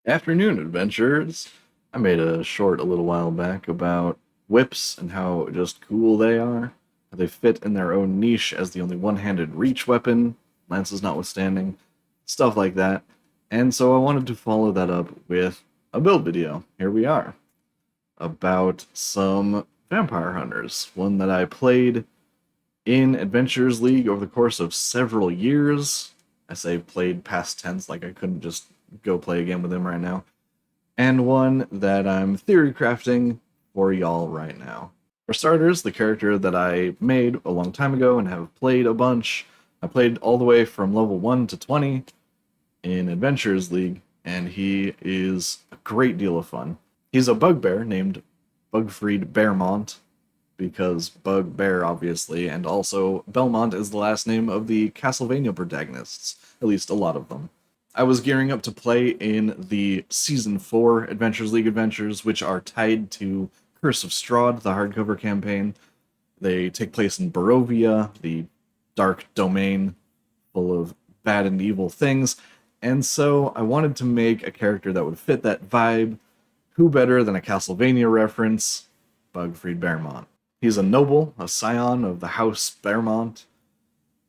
Afternoon adventures. I made a short a little while back about whips and how just cool they are. How they fit in their own niche as the only one-handed reach weapon, lances notwithstanding, stuff like that. And so I wanted to follow that up with a build video. Here we are. About some vampire hunters. One that I played in Adventures League over the course of several years. I say played past tense, like I couldn't just go play again with him right now. And one that I'm theory crafting for y'all right now. For starters, the character that I made a long time ago and have played a bunch. I played all the way from level 1 to 20 in Adventures League, and he is a great deal of fun. He's a bugbear named Bugfried Bearmont, because Bugbear, obviously, and also Belmont is the last name of the Castlevania protagonists, at least a lot of them. I was gearing up to play in the Season 4 Adventures League adventures, which are tied to Curse of Strahd, the hardcover campaign. They take place in Barovia, the dark domain full of bad and evil things, and so I wanted to make a character that would fit that vibe. Who better than a Castlevania reference? Bugfried Bearmont. He's a noble, a scion of the House Bearmont,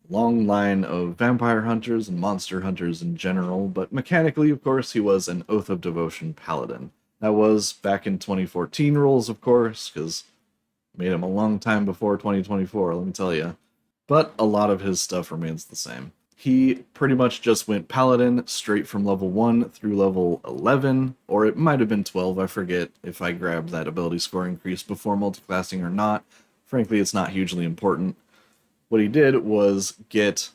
long line of vampire hunters and monster hunters in general, but mechanically, of course, he was an Oath of Devotion paladin. That was back in 2014 rules, of course, because made him a long time before 2024, let me tell you. But a lot of his stuff remains the same. He pretty much just went paladin straight from level 1 through level 11, or it might have been 12, I forget if I grabbed that ability score increase before multiclassing or not. Frankly, it's not hugely important. What he did was get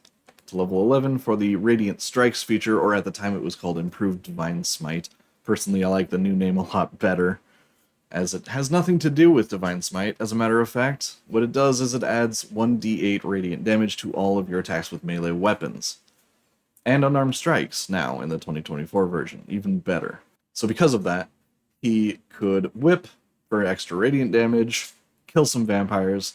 to level 11 for the Radiant Strikes feature, or at the time it was called Improved Divine Smite. Personally, I like the new name a lot better, as it has nothing to do with Divine Smite, as a matter of fact. What it does is it adds 1d8 radiant damage to all of your attacks with melee weapons. And unarmed strikes, now, in the 2024 version, even better. So because of that, he could whip for extra radiant damage, kill some vampires,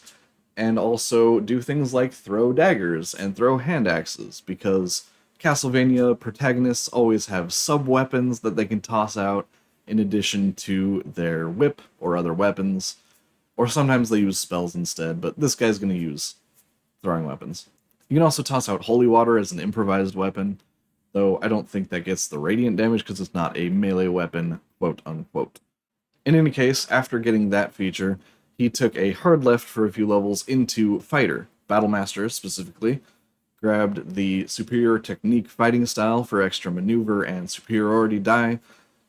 and also do things like throw daggers and throw hand axes, because Castlevania protagonists always have sub-weapons that they can toss out in addition to their whip or other weapons, or sometimes they use spells instead, but this guy's going to use throwing weapons. You can also toss out holy water as an improvised weapon, though I don't think that gets the radiant damage because it's not a melee weapon, quote unquote. In any case, after getting that feature, he took a hard left for a few levels into Fighter, Battlemaster specifically, grabbed the Superior Technique fighting style for extra maneuver and superiority die,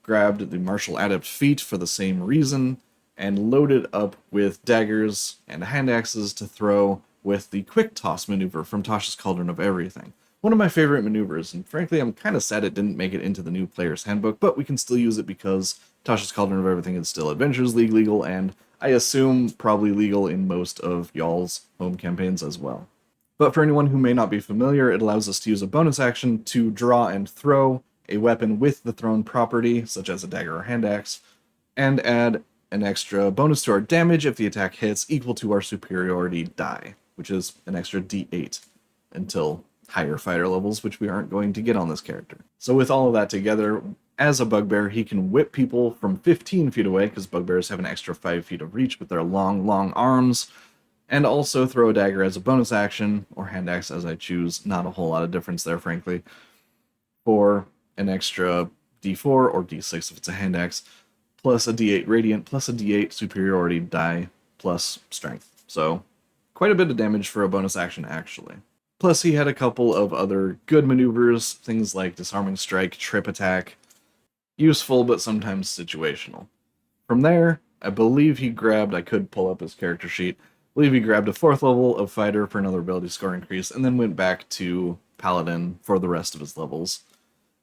grabbed the Martial Adept feat for the same reason, and loaded up with daggers and hand axes to throw with the Quick Toss maneuver from Tasha's Cauldron of Everything. One of my favorite maneuvers, and frankly I'm kind of sad it didn't make it into the new player's handbook, but we can still use it because Tasha's Cauldron of Everything is still Adventures League legal, and I assume probably legal in most of y'all's home campaigns as well. But for anyone who may not be familiar, it allows us to use a bonus action to draw and throw a weapon with the thrown property, such as a dagger or hand axe, and add an extra bonus to our damage if the attack hits equal to our superiority die, which is an extra d8 until higher fighter levels, which we aren't going to get on this character. So with all of that together, as a bugbear, he can whip people from 15 feet away, because bugbears have an extra 5 feet of reach with their long, long arms, and also throw a dagger as a bonus action, or hand axe as I choose, not a whole lot of difference there, frankly, for an extra d4 or d6 if it's a hand axe, plus a d8 radiant, plus a d8 superiority die, plus strength. So quite a bit of damage for a bonus action, actually. Plus he had a couple of other good maneuvers, things like disarming strike, trip attack, useful but sometimes situational. From there, I believe he grabbed, I could pull up his character sheet, I believe he grabbed a 4th level of fighter for another ability score increase, and then went back to paladin for the rest of his levels.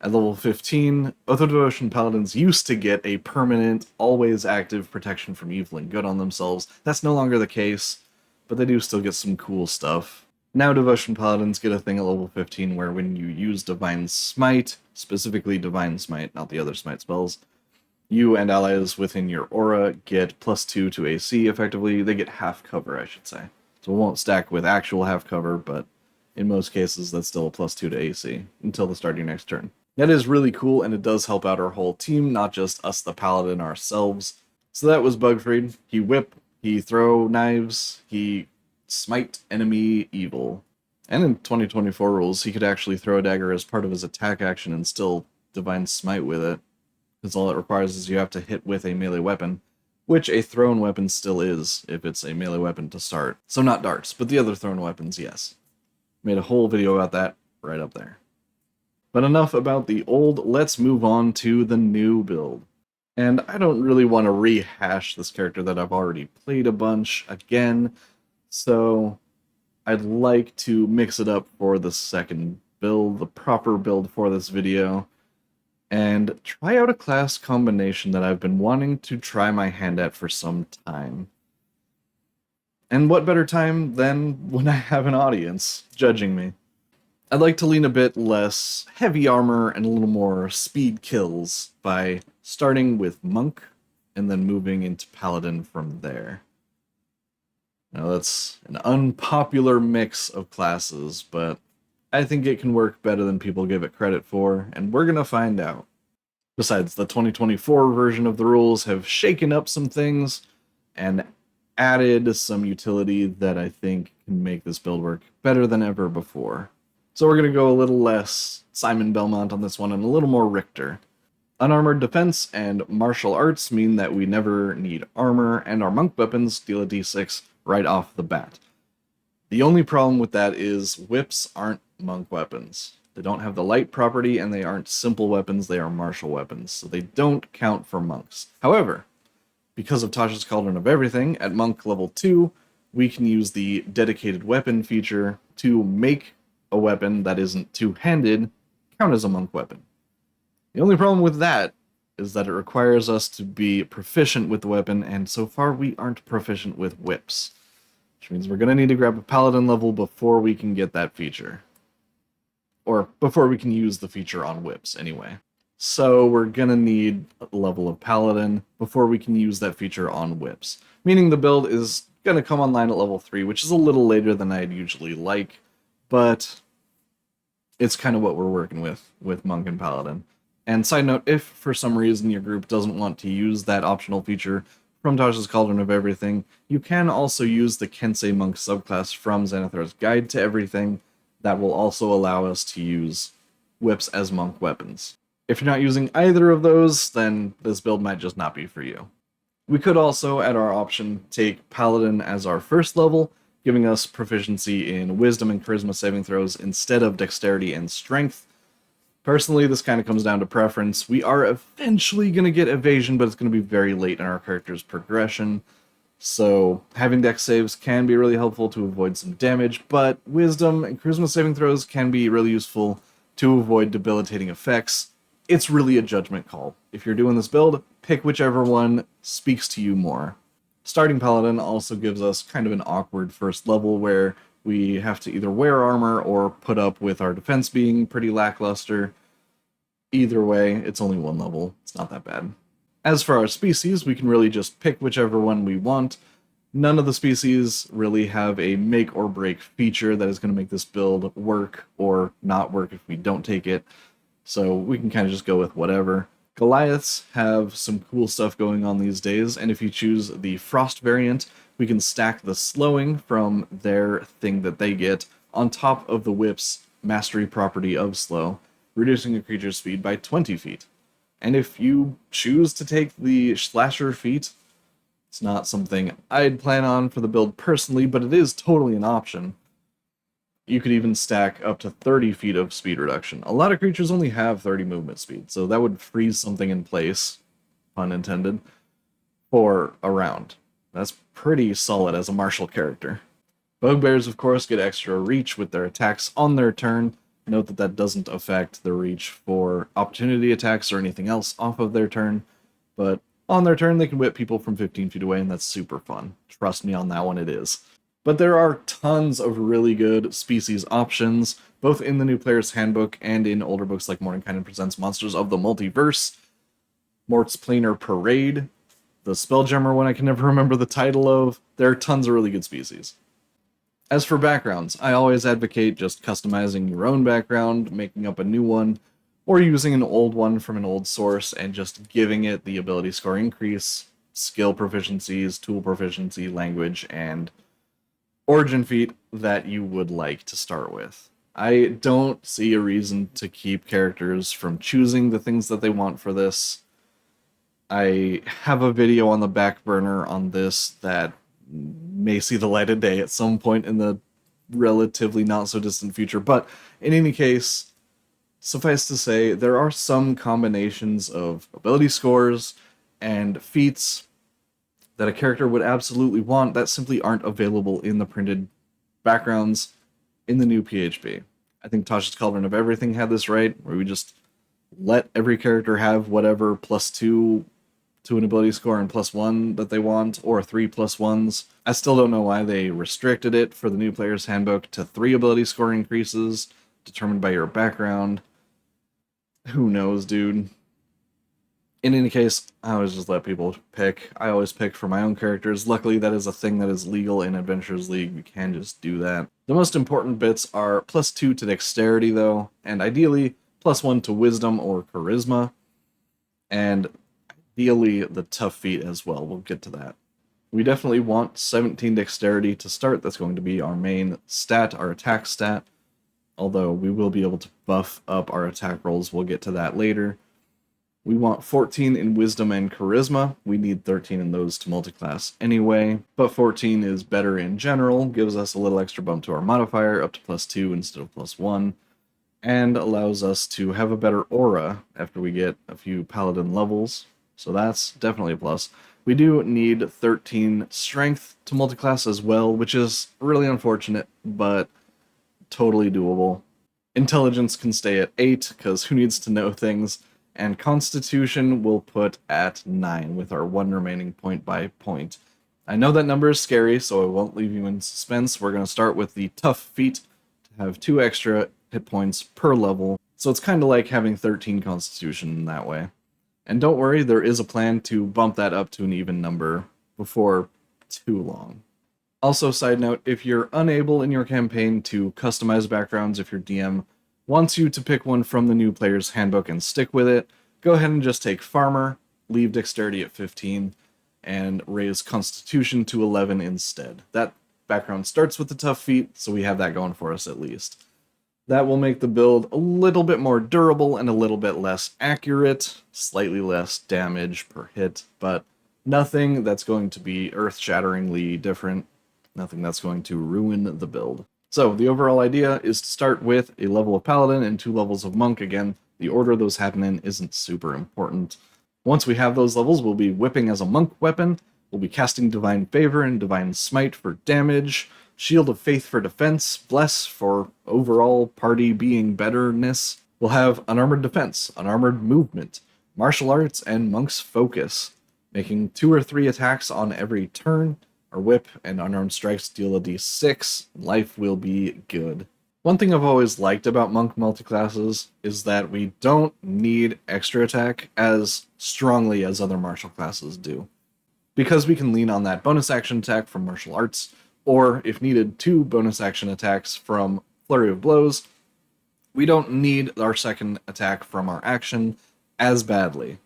At level 15, Oath of Devotion Paladins used to get a permanent, always active protection from evil and good on themselves. That's no longer the case, but they do still get some cool stuff. Now Devotion Paladins get a thing at level 15 where when you use Divine Smite, specifically Divine Smite, not the other Smite spells, you and allies within your aura get +2 to AC, effectively. They get half cover, I should say. So it won't stack with actual half cover, but in most cases that's still a +2 to AC until the start of your next turn. That is really cool, and it does help out our whole team, not just us, the paladin, ourselves. So that was Bugfried. He whip, he throw knives, he smite enemy evil. And in 2024 rules, he could actually throw a dagger as part of his attack action and still divine smite with it, because all it requires is you have to hit with a melee weapon, which a thrown weapon still is if it's a melee weapon to start. So not darts, but the other thrown weapons, yes. Made a whole video about that right up there. But enough about the old, let's move on to the new build. And I don't really want to rehash this character that I've already played a bunch again, so I'd like to mix it up for the second build, the proper build for this video, and try out a class combination that I've been wanting to try my hand at for some time. And what better time than when I have an audience judging me? I'd like to lean a bit less heavy armor and a little more speed kills by starting with Monk and then moving into Paladin from there. Now that's an unpopular mix of classes, but I think it can work better than people give it credit for, and we're gonna find out. Besides, the 2024 version of the rules have shaken up some things and added some utility that I think can make this build work better than ever before. So we're going to go a little less Simon Belmont on this one and a little more Richter. Unarmored defense and martial arts mean that we never need armor, and our monk weapons deal a d6 right off the bat. The only problem with that is whips aren't monk weapons. They don't have the light property, and they aren't simple weapons, they are martial weapons, so they don't count for monks. However, because of Tasha's Cauldron of Everything, at monk level 2, we can use the dedicated weapon feature to make a weapon that isn't two-handed count as a monk weapon. The only problem with that is that it requires us to be proficient with the weapon, and so far we aren't proficient with whips. Which means we're going to need to grab a paladin level before we can get that feature. Or before we can use the feature on whips, anyway. So we're going to need a level of paladin before we can use that feature on whips. Meaning the build is going to come online at level 3, which is a little later than I'd usually like. But it's kind of what we're working with Monk and Paladin. And side note, if for some reason your group doesn't want to use that optional feature from Tasha's Cauldron of Everything, you can also use the Kensei Monk subclass from Xanathar's Guide to Everything that will also allow us to use whips as monk weapons. If you're not using either of those, then this build might just not be for you. We could also, at our option, take Paladin as our first level, giving us proficiency in Wisdom and Charisma saving throws instead of Dexterity and Strength. Personally, this kind of comes down to preference. We are eventually going to get Evasion, but it's going to be very late in our character's progression. So having Dex saves can be really helpful to avoid some damage, but Wisdom and Charisma saving throws can be really useful to avoid debilitating effects. It's really a judgment call. If you're doing this build, pick whichever one speaks to you more. Starting Paladin also gives us kind of an awkward first level where we have to either wear armor or put up with our defense being pretty lackluster. Either way, it's only one level. It's not that bad. As for our species, we can really just pick whichever one we want. None of the species really have a make or break feature that is going to make this build work or not work if we don't take it. So we can kind of just go with whatever. Goliaths have some cool stuff going on these days, and if you choose the Frost variant, we can stack the slowing from their thing that they get on top of the whip's mastery property of slow, reducing a creature's speed by 20 feet. And if you choose to take the slasher feat, it's not something I'd plan on for the build personally, but it is totally an option. You could even stack up to 30 feet of speed reduction. A lot of creatures only have 30 movement speed, so that would freeze something in place, pun intended, for a round. That's pretty solid as a martial character. Bugbears, of course, get extra reach with their attacks on their turn. Note that that doesn't affect the reach for opportunity attacks or anything else off of their turn, but on their turn they can whip people from 15 feet away, and that's super fun. Trust me on that one, it is. But there are tons of really good species options, both in the new player's handbook and in older books like Mordenkainen Presents Monsters of the Multiverse, Mort's Planar Parade, the Spelljammer one I can never remember the title of. There are tons of really good species. As for backgrounds, I always advocate just customizing your own background, making up a new one, or using an old one from an old source and just giving it the ability score increase, skill proficiencies, tool proficiency, language, and origin feat that you would like to start with. I don't see a reason to keep characters from choosing the things that they want for this. I have a video on the back burner on this that may see the light of day at some point in the relatively not so distant future, but in any case, suffice to say, there are some combinations of ability scores and feats that a character would absolutely want that simply aren't available in the printed backgrounds in the new PHP. I think Tasha's Cauldron of Everything had this right, where we just let every character have whatever +2 to an ability score and +1 that they want, or 3 +1s. I still don't know why they restricted it for the new player's handbook to 3 ability score increases, determined by your background. Who knows, dude? In any case, I always just let people pick. I always pick for my own characters. Luckily, that is a thing that is legal in Adventurers League. You can just do that. The most important bits are +2 to Dexterity, though, and ideally +1 to Wisdom or Charisma, and ideally the Tough Feat as well. We'll get to that. We definitely want 17 Dexterity to start. That's going to be our main stat, our attack stat, although we will be able to buff up our attack rolls. We'll get to that later. We want 14 in Wisdom and Charisma. We need 13 in those to multiclass anyway, but 14 is better in general, gives us a little extra bump to our modifier, up to +2 instead of +1, and allows us to have a better aura after we get a few Paladin levels, so that's definitely a plus. We do need 13 Strength to multiclass as well, which is really unfortunate, but totally doable. Intelligence can stay at 8, because who needs to know things? And Constitution we'll put at 9 with our 1 remaining point by point. I know that number is scary, so I won't leave you in suspense. We're going to start with the Tough Feat to have 2 extra hit points per level, so it's kind of like having 13 Constitution in that way. And don't worry, there is a plan to bump that up to an even number before too long. Also, side note, if you're unable in your campaign to customize backgrounds, if your DM wants you to pick one from the new player's handbook and stick with it, go ahead and just take Farmer, leave Dexterity at 15, and raise Constitution to 11 instead. That background starts with the Tough Feat, so we have that going for us at least. That will make the build a little bit more durable and a little bit less accurate, slightly less damage per hit, but nothing that's going to be earth-shatteringly different, nothing that's going to ruin the build. So, the overall idea is to start with a level of Paladin and 2 levels of Monk. Again, the order those happen in isn't super important. Once we have those levels, we'll be whipping as a Monk weapon, we'll be casting Divine Favor and Divine Smite for damage, Shield of Faith for defense, Bless for overall party being betterness. We'll have Unarmored Defense, Unarmored Movement, Martial Arts, and Monk's Focus, making 2 or 3 attacks on every turn. Our whip and unarmed strikes deal a d6. Life will be good. One thing I've always liked about Monk multiclasses is that we don't need extra attack as strongly as other martial classes do. Because we can lean on that bonus action attack from martial arts, or if needed, 2 bonus action attacks from Flurry of Blows, we don't need our second attack from our action as badly.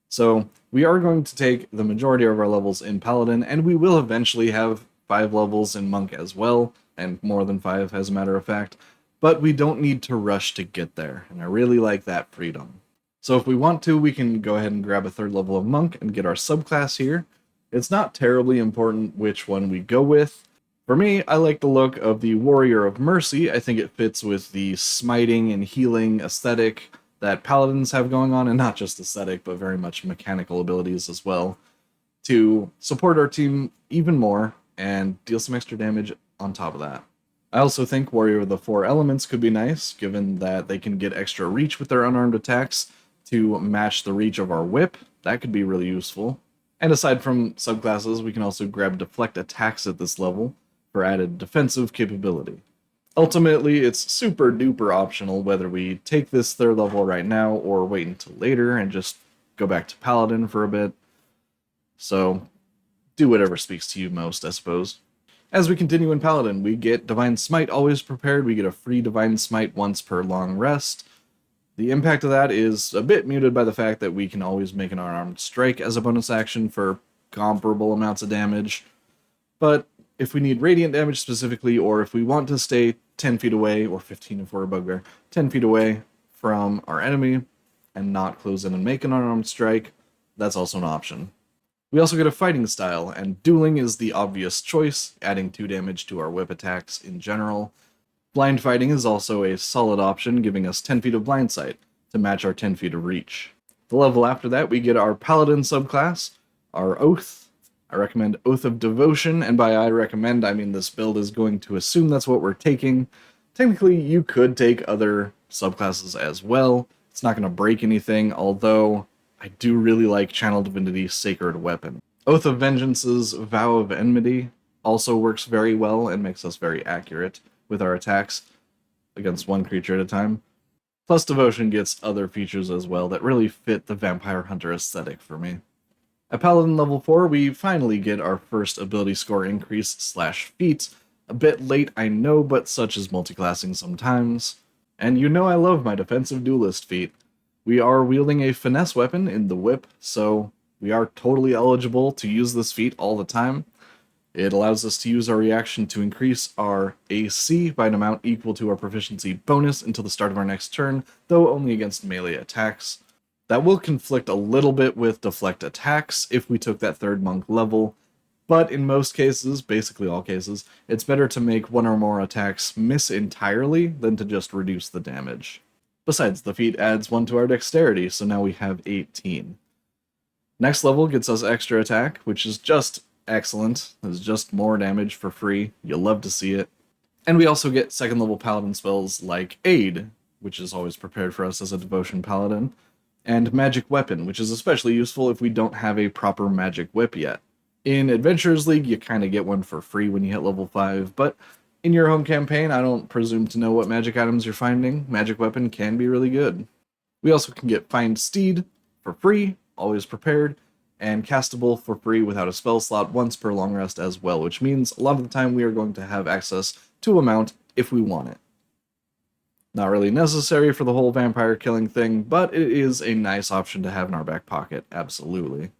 So we are going to take the majority of our levels in Paladin, and we will eventually have 5 levels in Monk as well, and more than 5 as a matter of fact, but we don't need to rush to get there, and I really like that freedom. So if we want to, we can go ahead and grab a 3rd level of Monk and get our subclass here. It's not terribly important which one we go with. For me, I like the look of the Warrior of Mercy. I think it fits with the smiting and healing aesthetic that Paladins have going on, and not just aesthetic, but very much mechanical abilities as well, to support our team even more and deal some extra damage on top of that. I also think Warrior of the 4 Elements could be nice, given that they can get extra reach with their unarmed attacks to match the reach of our whip. That could be really useful. And aside from subclasses, we can also grab Deflect attacks at this level for added defensive capability. Ultimately, it's super duper optional whether we take this 3rd level right now or wait until later and just go back to Paladin for a bit. So, do whatever speaks to you most, I suppose. As we continue in Paladin, we get Divine Smite always prepared. We get a free Divine Smite once per long rest. The impact of that is a bit muted by the fact that we can always make an unarmed strike as a bonus action for comparable amounts of damage. But if we need radiant damage specifically, or if we want to stay 10 feet away, or 15 if we're a bugbear, 10 feet away from our enemy and not close in and make an unarmed strike, that's also an option. We also get a fighting style, and dueling is the obvious choice, adding 2 damage to our whip attacks in general. Blind fighting is also a solid option, giving us 10 feet of blind sight to match our 10 feet of reach. The level after that, we get our paladin subclass, our oath. I recommend Oath of Devotion, and by I recommend, I mean this build is going to assume that's what we're taking. Technically, you could take other subclasses as well. It's not going to break anything, although I do really like Channel Divinity's Sacred Weapon. Oath of Vengeance's Vow of Enmity also works very well and makes us very accurate with our attacks against one creature at a time. Plus Devotion gets other features as well that really fit the Vampire Hunter aesthetic for me. At Paladin level 4, we finally get our first ability score increase / feat. A bit late, I know, but such is multiclassing sometimes. And you know I love my defensive duelist feat. We are wielding a finesse weapon in the whip, so we are totally eligible to use this feat all the time. It allows us to use our reaction to increase our AC by an amount equal to our proficiency bonus until the start of our next turn, though only against melee attacks. That will conflict a little bit with deflect attacks if we took that 3rd monk level, but in most cases, basically all cases, it's better to make one or more attacks miss entirely than to just reduce the damage. Besides, the feat adds 1 to our dexterity, so now we have 18. Next level gets us extra attack, which is just excellent. It's just more damage for free. You'll love to see it. And we also get 2nd level paladin spells like Aid, which is always prepared for us as a devotion paladin, and Magic Weapon, which is especially useful if we don't have a proper magic whip yet. In Adventurers League, you kind of get one for free when you hit level 5, but in your home campaign, I don't presume to know what magic items you're finding. Magic Weapon can be really good. We also can get Find Steed for free, always prepared, and castable for free without a spell slot once per long rest as well, which means a lot of the time we are going to have access to a mount if we want it. Not really necessary for the whole vampire killing thing, but it is a nice option to have in our back pocket, absolutely.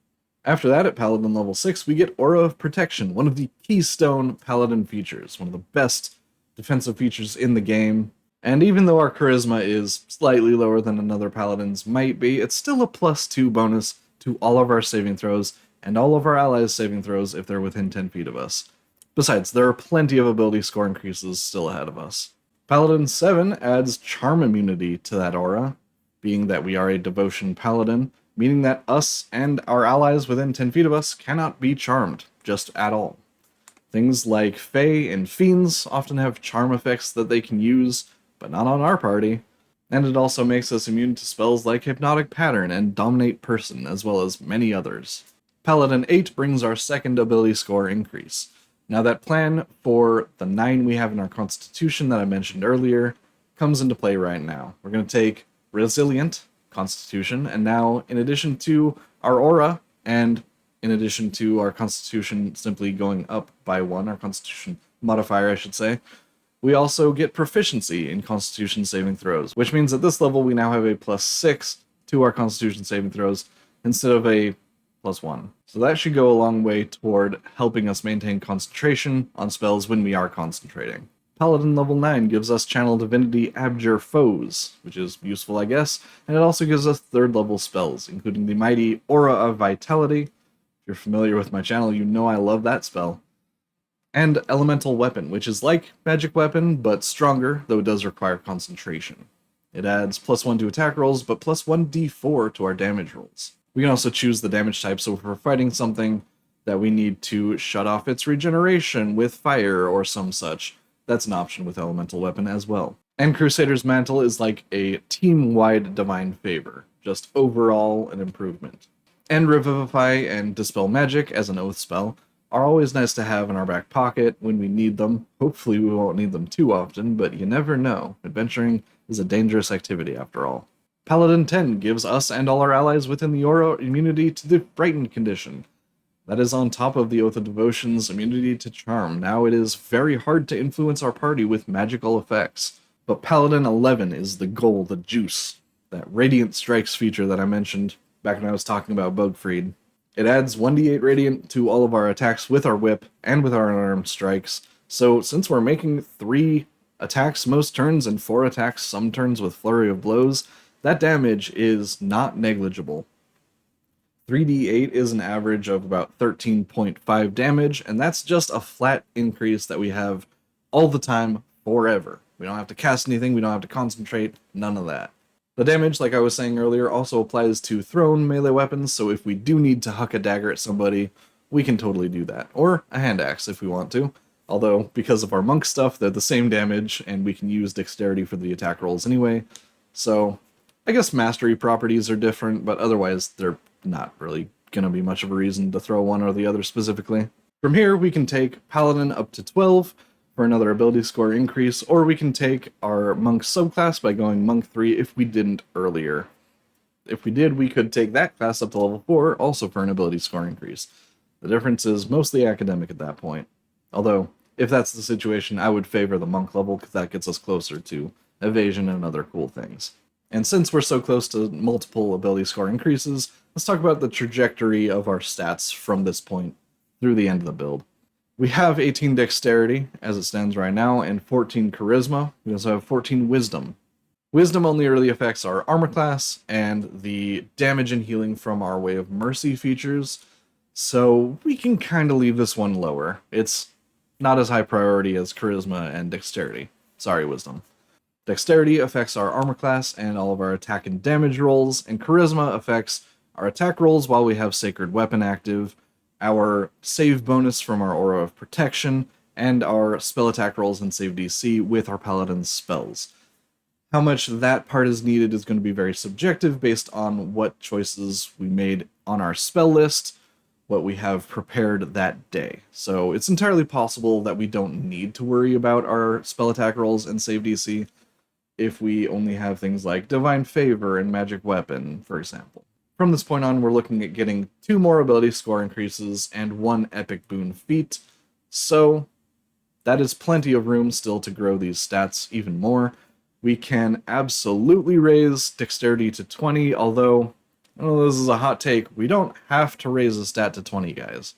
After that, at Paladin level 6, we get Aura of Protection, one of the keystone Paladin features, one of the best defensive features in the game. And even though our charisma is slightly lower than another Paladin's might be, it's still a +2 bonus to all of our saving throws, and all of our allies' saving throws if they're within 10 feet of us. Besides, there are plenty of ability score increases still ahead of us. Paladin 7 adds Charm immunity to that aura, being that we are a Devotion Paladin, meaning that us and our allies within 10 feet of us cannot be charmed, just at all. Things like Fae and Fiends often have charm effects that they can use, but not on our party. And it also makes us immune to spells like Hypnotic Pattern and Dominate Person, as well as many others. Paladin 8 brings our 2nd ability score increase. Now that plan for the 9 we have in our Constitution that I mentioned earlier comes into play right now. We're going to take Resilient Constitution, and now in addition to our aura, and in addition to our Constitution simply going up by 1, our Constitution modifier I should say, we also get proficiency in Constitution saving throws, which means at this level we now have a +6 to our Constitution saving throws instead of a +1. So that should go a long way toward helping us maintain concentration on spells when we are concentrating. Paladin level 9 gives us Channel Divinity Abjure Foes, which is useful I guess, and it also gives us 3rd level spells, including the mighty Aura of Vitality. If you're familiar with my channel, you know I love that spell. And Elemental Weapon, which is like Magic Weapon, but stronger, though it does require concentration. It adds +1 to attack rolls, but +1d4 to our damage rolls. We can also choose the damage type, so if we're fighting something that we need to shut off its regeneration with fire or some such, that's an option with Elemental Weapon as well. And Crusader's Mantle is like a team-wide Divine Favor, just overall an improvement. And Revivify and Dispel Magic as an oath spell are always nice to have in our back pocket when we need them. Hopefully we won't need them too often, but you never know. Adventuring is a dangerous activity after all. Paladin 10 gives us and all our allies within the aura immunity to the Frightened condition. That is on top of the Oath of Devotion's immunity to charm. Now it is very hard to influence our party with magical effects. But Paladin 11 is the goal, the juice. that Radiant Strikes feature that I mentioned back when I was talking about Bugfried. It adds 1d8 Radiant to all of our attacks with our whip and with our unarmed strikes. So since we're making 3 attacks most turns and 4 attacks some turns with Flurry of Blows, that damage is not negligible. 3d8 is an average of about 13.5 damage, and that's just a flat increase that we have all the time, forever. We don't have to cast anything, we don't have to concentrate, none of that. The damage, like I was saying earlier, also applies to thrown melee weapons, so if we do need to huck a dagger at somebody, we can totally do that. Or a hand axe if we want to. Although, because of our monk stuff, they're the same damage, and we can use dexterity for the attack rolls anyway. So, I guess mastery properties are different, but otherwise they're not really going to be much of a reason to throw one or the other specifically. From here, we can take Paladin up to 12 for another ability score increase, or we can take our Monk subclass by going Monk 3 if we didn't earlier. If we did, we could take that class up to level 4, also for an ability score increase. The difference is mostly academic at that point. Although, if that's the situation, I would favor the Monk level, because that gets us closer to evasion and other cool things. And since we're so close to multiple ability score increases, let's talk about the trajectory of our stats from this point through the end of the build. We have 18 Dexterity, as it stands right now, and 14 Charisma. We also have 14 Wisdom. Wisdom only really affects our armor class and the damage and healing from our Way of Mercy features, so we can kind of leave this one lower. It's not as high priority as Charisma and Dexterity. Sorry, Wisdom. Dexterity affects our armor class and all of our attack and damage rolls, and Charisma affects our attack rolls while we have Sacred Weapon active, our save bonus from our Aura of Protection, and our spell attack rolls and save DC with our Paladin's spells. How much that part is needed is going to be very subjective based on what choices we made on our spell list, what we have prepared that day. So it's entirely possible that we don't need to worry about our spell attack rolls and save DC if we only have things like Divine Favor and Magic Weapon, for example. From this point on, we're looking at getting 2 more ability score increases and 1 epic boon feat, so that is plenty of room still to grow these stats even more. We can absolutely raise Dexterity to 20, although, this is a hot take, we don't have to raise a stat to 20, guys.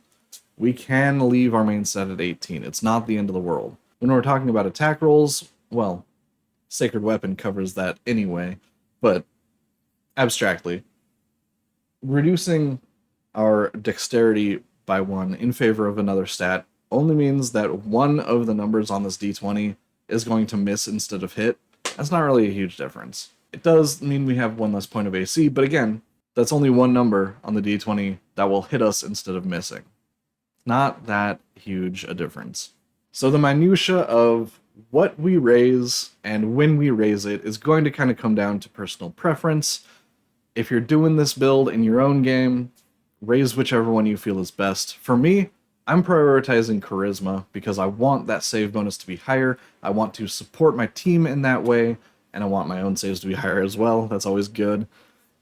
We can leave our main stat at 18, it's not the end of the world. When we're talking about attack rolls, well, Sacred Weapon covers that anyway, but abstractly, reducing our Dexterity by 1 in favor of another stat only means that one of the numbers on this d20 is going to miss instead of hit. That's not really a huge difference. It does mean we have 1 less point of AC, but again, that's only one number on the d20 that will hit us instead of missing. Not that huge a difference. So the minutia of what we raise and when we raise it is going to kind of come down to personal preference. If you're doing this build in your own game, raise whichever one you feel is best. For me, I'm prioritizing Charisma because I want that save bonus to be higher, I want to support my team in that way, and I want my own saves to be higher as well. That's always good.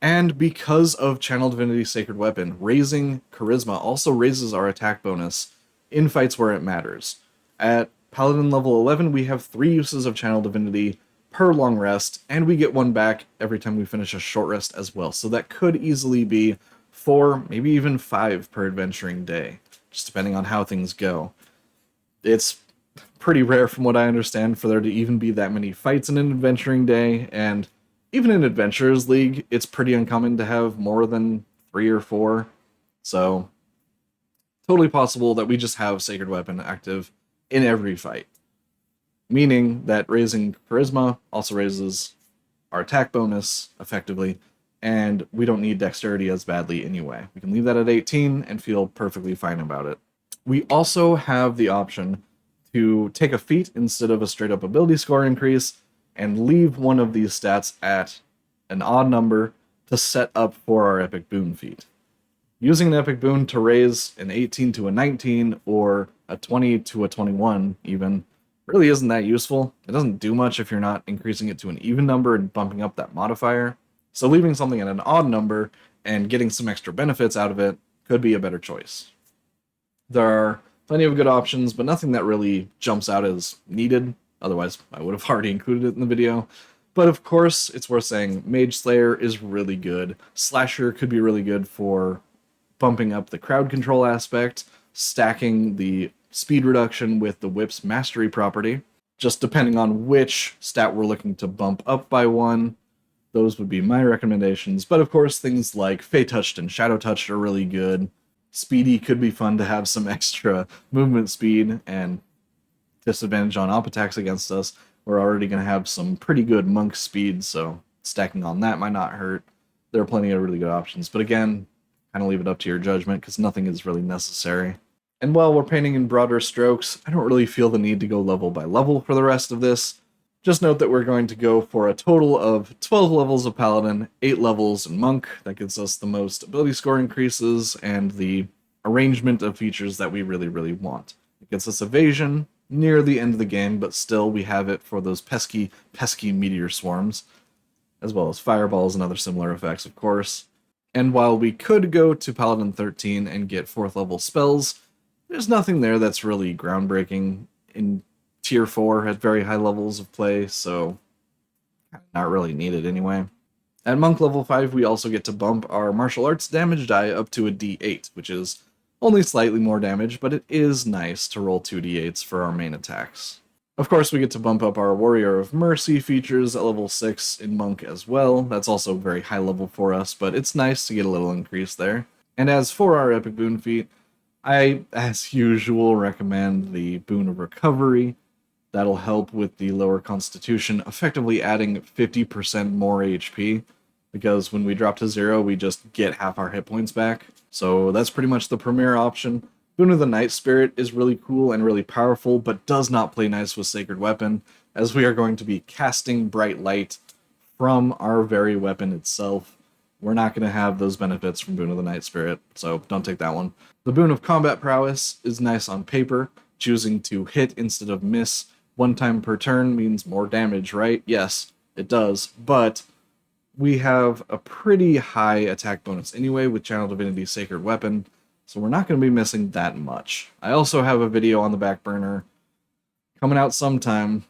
And because of Channel Divinity Sacred Weapon, raising Charisma also raises our attack bonus in fights where it matters. At Paladin level 11, we have 3 uses of Channel Divinity per long rest, and we get 1 back every time we finish a short rest as well. So that could easily be 4, maybe even 5 per adventuring day, just depending on how things go. It's pretty rare from what I understand for there to even be that many fights in an adventuring day, and even in Adventurers League, it's pretty uncommon to have more than 3 or 4. So, totally possible that we just have Sacred Weapon active in every fight. Meaning that raising Charisma also raises our attack bonus, effectively, and we don't need Dexterity as badly anyway. We can leave that at 18 and feel perfectly fine about it. We also have the option to take a feat instead of a straight-up ability score increase, and leave one of these stats at an odd number to set up for our Epic Boon feat. Using an Epic Boon to raise an 18 to a 19, or a 20 to a 21 even, really isn't that useful. It doesn't do much if you're not increasing it to an even number and bumping up that modifier. So leaving something at an odd number and getting some extra benefits out of it could be a better choice. There are plenty of good options, but nothing that really jumps out as needed. Otherwise, I would have already included it in the video. But of course, it's worth saying Mage Slayer is really good. Slasher could be really good for bumping up the crowd control aspect, stacking the speed reduction with the whip's mastery property. Just depending on which stat we're looking to bump up by one, those would be my recommendations. But of course, things like Fey Touched and Shadow Touched are really good. Speedy could be fun to have some extra movement speed and disadvantage on op attacks against us. We're already going to have some pretty good monk speed, so stacking on that might not hurt. There are plenty of really good options, but again, kind of leave it up to your judgment because nothing is really necessary. And while we're painting in broader strokes, I don't really feel the need to go level by level for the rest of this. Just note that we're going to go for a total of 12 levels of Paladin, 8 levels in Monk. That gives us the most ability score increases and the arrangement of features that we really, really want. It gets us evasion near the end of the game, but still we have it for those pesky, pesky meteor swarms, as well as fireballs and other similar effects, of course. And while we could go to Paladin 13 and get 4th level spells, there's nothing there that's really groundbreaking in tier 4 at very high levels of play, so not really needed anyway. At Monk level 5, we also get to bump our martial arts damage die up to a D8, which is only slightly more damage, but it is nice to roll 2d8s for our main attacks. Of course, we get to bump up our Warrior of Mercy features at level 6 in Monk as well. That's also very high level for us, but it's nice to get a little increase there. And as for our Epic Boon feat, I, as usual, recommend the Boon of Recovery. That'll help with the lower constitution, effectively adding 50% more HP, because when we drop to 0, we just get half our hit points back. So that's pretty much the premier option. Boon of the Night Spirit is really cool and really powerful, but does not play nice with Sacred Weapon, as we are going to be casting Bright Light from our very weapon itself. We're not going to have those benefits from Boon of the Night Spirit, so don't take that one. The Boon of Combat Prowess is nice on paper. Choosing to hit instead of miss one time per turn means more damage, right? Yes, it does, but we have a pretty high attack bonus anyway with Channel Divinity Sacred Weapon, so we're not going to be missing that much. I also have a video on the back burner coming out sometime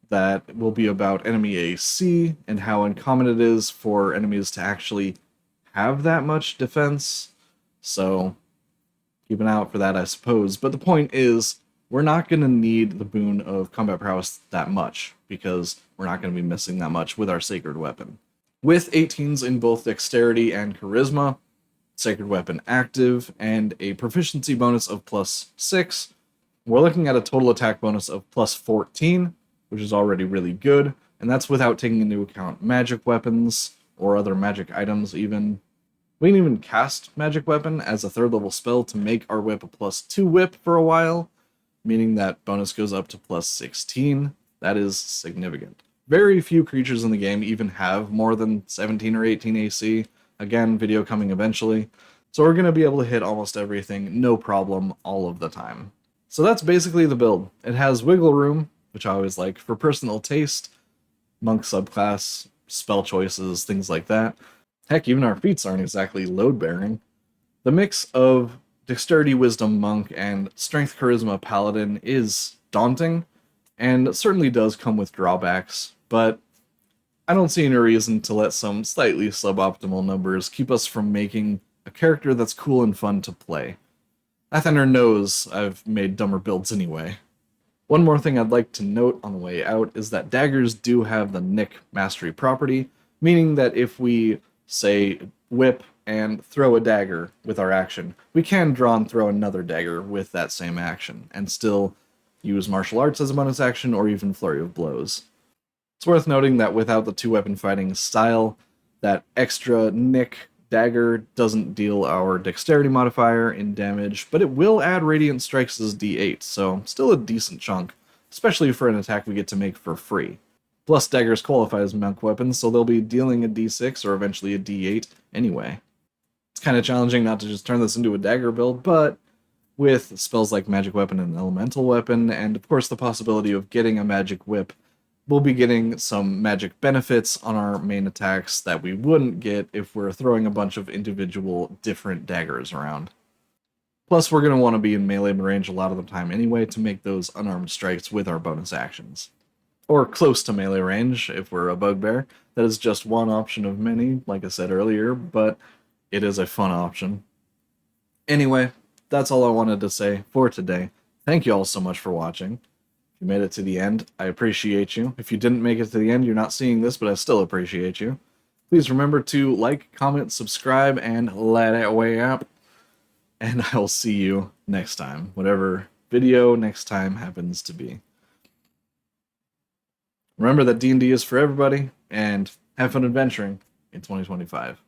that will be about enemy AC and how uncommon it is for enemies to actually have that much defense. So keep an eye out for that, I suppose. But the point is, we're not going to need the Boon of Combat Prowess that much, because we're not going to be missing that much with our Sacred Weapon. With 18s in both Dexterity and Charisma, Sacred Weapon active, and a proficiency bonus of +6, we're looking at a total attack bonus of +14, which is already really good, and that's without taking into account magic weapons, or other magic items even. We can even cast Magic Weapon as a 3rd level spell to make our whip a +2 whip for a while, meaning that bonus goes up to +16. That is significant. Very few creatures in the game even have more than 17 or 18 AC. Again, video coming eventually. So we're going to be able to hit almost everything, no problem, all of the time. So that's basically the build. It has wiggle room, which I always like, for personal taste, monk subclass, spell choices, things like that. Heck, even our feats aren't exactly load-bearing. The mix of Dexterity Wisdom Monk and Strength Charisma Paladin is daunting, and certainly does come with drawbacks, but I don't see any reason to let some slightly suboptimal numbers keep us from making a character that's cool and fun to play. Athander knows I've made dumber builds anyway. One more thing I'd like to note on the way out is that daggers do have the Nick Mastery property, meaning that if we, say, whip and throw a dagger with our action, we can draw and throw another dagger with that same action, and still use martial arts as a bonus action, or even flurry of blows. It's worth noting that without the 2-weapon fighting style, that extra Nick dagger doesn't deal our dexterity modifier in damage, but it will add Radiant Strikes as D8, so still a decent chunk, especially for an attack we get to make for free. Plus, daggers qualify as monk weapons, so they'll be dealing a D6 or eventually a D8 anyway. It's kind of challenging not to just turn this into a dagger build, but with spells like Magic Weapon and Elemental Weapon, and of course the possibility of getting a Magic Whip, we'll be getting some magic benefits on our main attacks that we wouldn't get if we're throwing a bunch of individual different daggers around. Plus, we're going to want to be in melee range a lot of the time anyway to make those unarmed strikes with our bonus actions. or close to melee range if we're a bugbear. That is just one option of many, like I said earlier, but it is a fun option. Anyway, that's all I wanted to say for today. Thank you all so much for watching. If you made it to the end, I appreciate you. If you didn't make it to the end, you're not seeing this, but I still appreciate you. Please remember to like, comment, subscribe, and let it way up. And I'll see you next time, whatever video next time happens to be. Remember that D&D is for everybody, and have fun adventuring in 2025.